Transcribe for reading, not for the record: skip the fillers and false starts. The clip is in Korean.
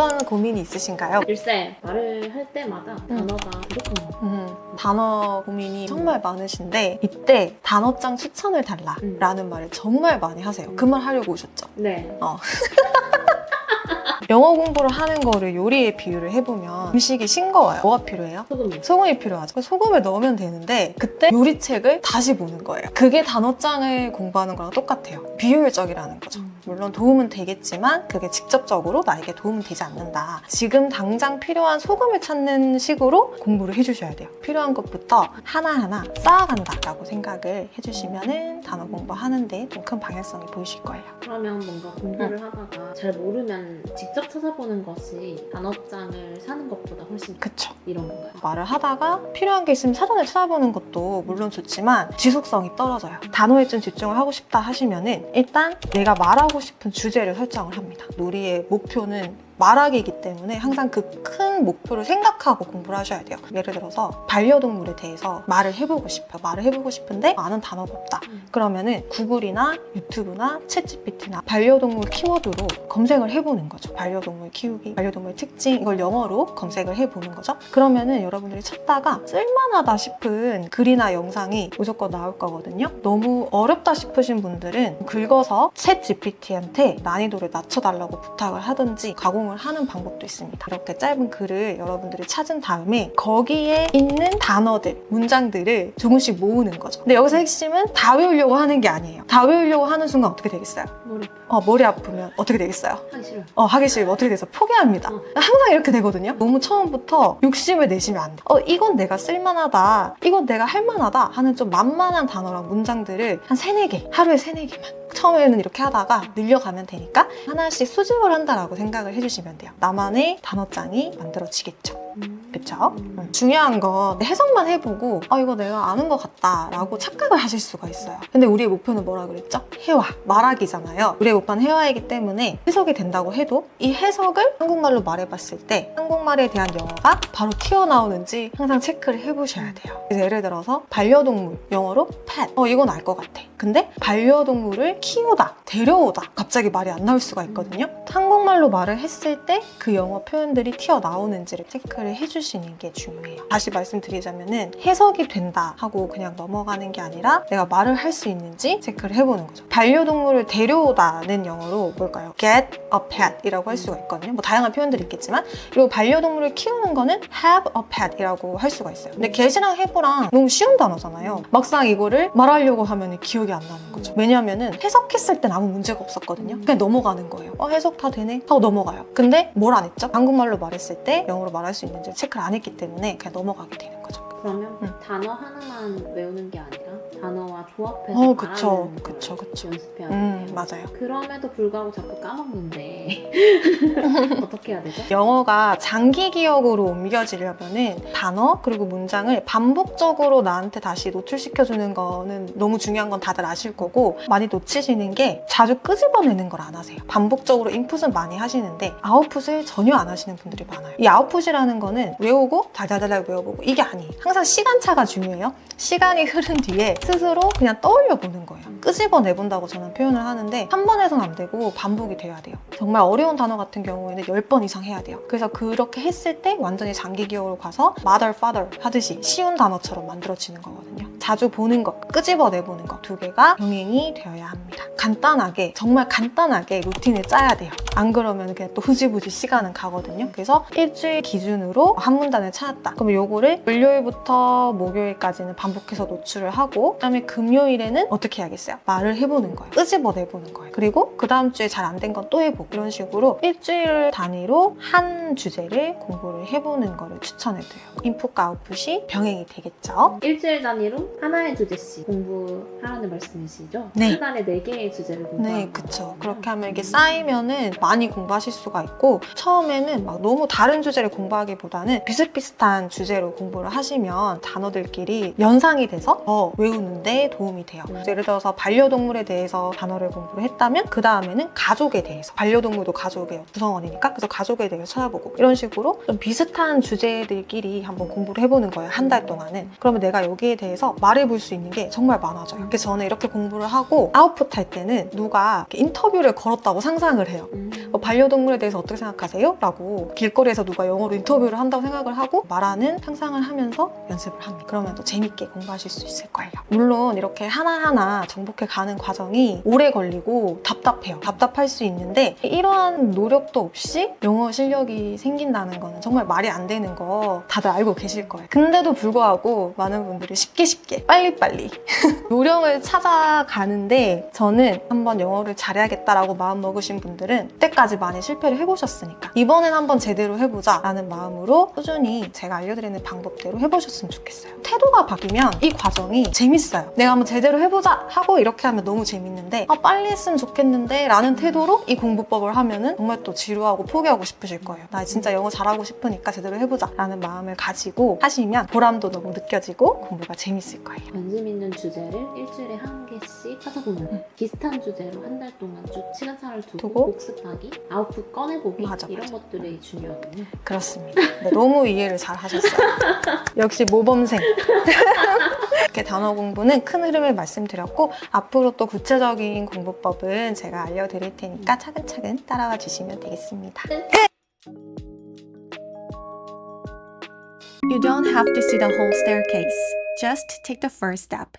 어떤 고민이 있으신가요? 일세 말을 할 때마다 단어가 부족한 거. 단어 고민이 정말 많으신데 이때 단어장 추천을 달라라는 말을 정말 많이 하세요. 그 말 하려고 오셨죠? 네. 영어 공부를 하는 거를 요리에 비유를 해보면 음식이 싱거워요. 뭐가 필요해요? 소금. 소금이 필요하죠. 소금을 넣으면 되는데 그때 요리책을 다시 보는 거예요. 그게 단어장을 공부하는 거랑 똑같아요. 비효율적이라는 거죠. 물론 도움은 되겠지만 그게 직접적으로 나에게 도움이 되지 않는다. 지금 당장 필요한 소금을 찾는 식으로 공부를 해주셔야 돼요. 필요한 것부터 하나하나 쌓아간다라고 생각을 해주시면 단어 공부하는데 좀 큰 방향성이 보이실 거예요. 그러면 뭔가 공부를 하다가 잘 모르면 직접 찾아보는 것이 단어장을 사는 것보다 훨씬 그쵸. 이런 건가요? 말을 하다가 필요한 게 있으면 사전에 찾아보는 것도 물론 좋지만 지속성이 떨어져요. 단어에 좀 집중을 하고 싶다 하시면은 일단 내가 말하고 싶은 주제를 설정을 합니다. 우리의 목표는 말하기이기 때문에 항상 그 큰 목표를 생각하고 공부를 하셔야 돼요. 예를 들어서 반려동물에 대해서 말을 해보고 싶어요. 말을 해보고 싶은데 아는 단어가 없다. 그러면은 구글이나 유튜브나 챗GPT나 반려동물 키워드로 검색을 해보는 거죠. 반려동물 키우기, 반려동물 특징 이걸 영어로 검색을 해보는 거죠. 그러면은 여러분들이 찾다가 쓸만하다 싶은 글이나 영상이 무조건 나올 거거든요. 너무 어렵다 싶으신 분들은 긁어서 챗GPT한테 난이도를 낮춰달라고 부탁을 하든지 가공을 하는 방법도 있습니다. 이렇게 짧은 글을 여러분들이 찾은 다음에 거기에 있는 단어들, 문장들을 조금씩 모으는 거죠. 근데 여기서 핵심은 다 외우려고 하는 게 아니에요. 다 외우려고 하는 순간 어떻게 되겠어요? 머리 아프면 어떻게 되겠어요? 하기 싫어요. 하기 싫으면 어떻게 돼서 포기합니다. 항상 이렇게 되거든요. 너무 처음부터 욕심을 내시면 안 돼. 이건 내가 쓸만하다, 이건 내가 할만하다 하는 좀 만만한 단어랑 문장들을 한 3-4개, 하루에 3-4개만. 처음에는 이렇게 하다가 늘려가면 되니까 하나씩 수집을 한다라고 생각을 해주시면 돼요. 나만의 단어장이 만들어지겠죠. 그쵸? 중요한 건 해석만 해보고 이거 내가 아는 것 같다 라고 착각을 하실 수가 있어요. 근데 우리의 목표는 뭐라 그랬죠? 회화, 말하기잖아요. 우리의 목표는 회화이기 때문에 해석이 된다고 해도 이 해석을 한국말로 말해봤을 때 한국말에 대한 영어가 바로 튀어나오는지 항상 체크를 해보셔야 돼요. 그래서 예를 들어서 반려동물, 영어로 pet, 이건 알 것 같아. 근데 반려동물을 키우다, 데려오다 갑자기 말이 안 나올 수가 있거든요. 한국말로 말을 했을 때 그 영어 표현들이 튀어나오는지를 체크를 해주시는 게 중요해요. 다시 말씀드리자면은 해석이 된다 하고 그냥 넘어가는 게 아니라 내가 말을 할 수 있는지 체크를 해보는 거죠. 반려동물을 데려오다는 영어로 뭘까요? get a pet 이라고 할 수가 있거든요. 뭐 다양한 표현들이 있겠지만 그리고 반려동물을 키우는 거는 have a pet 이라고 할 수가 있어요. 근데 get이랑 have랑 너무 쉬운 단어잖아요. 막상 이거를 말하려고 하면 기억이 안 나는 거죠. 왜냐하면은 해석했을 땐 아무 문제가 없었거든요. 그냥 넘어가는 거예요. 해석 다 되네? 하고 넘어가요. 근데 뭘 안 했죠? 한국말로 말했을 때 영어로 말할 수 있는지 체크를 안 했기 때문에 그냥 넘어가게 되는 거죠. 그러면 단어 하나만 외우는 게 아니라 단어와 조합해서 그쵸. 연습해야 돼요. 맞아요. 그럼에도 불구하고 자꾸 까먹는데 어떻게 해야 되죠? 영어가 장기 기억으로 옮겨지려면은 단어 그리고 문장을 반복적으로 나한테 다시 노출시켜주는 거는 너무 중요한 건 다들 아실 거고 많이 놓치시는 게 자주 끄집어내는 걸 안 하세요. 반복적으로 인풋은 많이 하시는데 아웃풋을 전혀 안 하시는 분들이 많아요. 이 아웃풋이라는 거는 외우고 달달달 외워보고 이게 아니에요. 항상 시간차가 중요해요. 시간이 흐른 뒤에 스스로 그냥 떠올려 보는 거예요. 끄집어내본다고 저는 표현을 하는데 한 번 해서는 안 되고 반복이 돼야 돼요. 정말 어려운 단어 같은 경우에는 10번 이상 해야 돼요. 그래서 그렇게 했을 때 완전히 장기 기억으로 가서 mother, father 하듯이 쉬운 단어처럼 만들어지는 거거든요. 자주 보는 것, 끄집어내보는 것 2개가 병행이 되어야 합니다. 간단하게, 정말 간단하게 루틴을 짜야 돼요. 안 그러면 그냥 또 흐지부지 시간은 가거든요. 그래서 일주일 기준으로 한 문단을 찾았다. 그럼 요거를 월요일부터 목요일까지는 반복해서 노출을 하고 그다음에 금요일에는 어떻게 해야겠어요? 말을 해보는 거예요. 끄집어내보는 거예요. 그리고 그 다음 주에 잘 안 된 건 또 해보고 이런 식으로 일주일 단위로 한 주제를 공부를 해보는 거를 추천해드려요. 인풋과 아웃풋이 병행이 되겠죠? 일주일 단위로 하나의 주제씩 공부하라는 말씀이시죠? 네. 한 달에 4개의 주제를 공부하는 네, 그쵸. 그렇게 하면 이게 쌓이면은 많이 공부하실 수가 있고 처음에는 막 너무 다른 주제를 공부하기보다는 비슷비슷한 주제로 공부를 하시면 단어들끼리 연상이 돼서 더 외우는데 도움이 돼요. 예를 들어서 반려동물에 대해서 단어를 공부를 했다면 그 다음에는 가족에 대해서 반려동물도 가족의 구성원이니까 그래서 가족에 대해서 찾아보고 이런 식으로 좀 비슷한 주제들끼리 한번 공부를 해보는 거예요. 한 달 동안은. 그러면 내가 여기에 대해서 말해볼 수 있는 게 정말 많아져요. 그래서 저는 이렇게 공부를 하고 아웃풋 할 때는 누가 이렇게 인터뷰를 걸었다고 상상을 해요. 반려동물에 대해서 어떻게 생각하세요? 라고 길거리에서 누가 영어로 인터뷰를 한다고 생각을 하고 말하는 상상을 하면서 연습을 합니다. 그러면 또 재밌게 공부하실 수 있을 거예요. 물론 이렇게 하나하나 정복해 가는 과정이 오래 걸리고 답답해요. 답답할 수 있는데 이러한 노력도 없이 영어 실력이 생긴다는 거는 정말 말이 안 되는 거 다들 알고 계실 거예요. 근데도 불구하고 많은 분들이 쉽게 빨리빨리 요령을 찾아가는데, 저는 한번 영어를 잘해야겠다라고 마음 먹으신 분들은 그때까지 많이 실패를 해보셨으니까 이번엔 한번 제대로 해보자 라는 마음으로 꾸준히 제가 알려드리는 방법대로 해보셨으면 좋겠어요. 태도가 바뀌면 이 과정이 재밌어요. 내가 한번 제대로 해보자 하고 이렇게 하면 너무 재밌는데 빨리 했으면 좋겠는데 라는 태도로 이 공부법을 하면은 정말 또 지루하고 포기하고 싶으실 거예요. 나 진짜 영어 잘하고 싶으니까 제대로 해보자 라는 마음을 가지고 하시면 보람도 너무 느껴지고 공부가 재밌을 거예요. 관심 있는 주제를 일주일에 한 개씩 찾아보는 비슷한 주제로 한 달 동안 쭉 시간차를 두고 복습하기, 아웃풋 꺼내보기 맞아. 이런 것들이 중요하군요. 그렇습니다. 네, 너무 이해를 잘 하셨어요. 역시 모범생. 이렇게 단어 공부는 큰 흐름을 말씀드렸고, 앞으로 또 구체적인 공부법은 제가 알려드릴 테니까 차근차근 따라와 주시면 되겠습니다. You don't have to see the whole staircase. Just take the first step.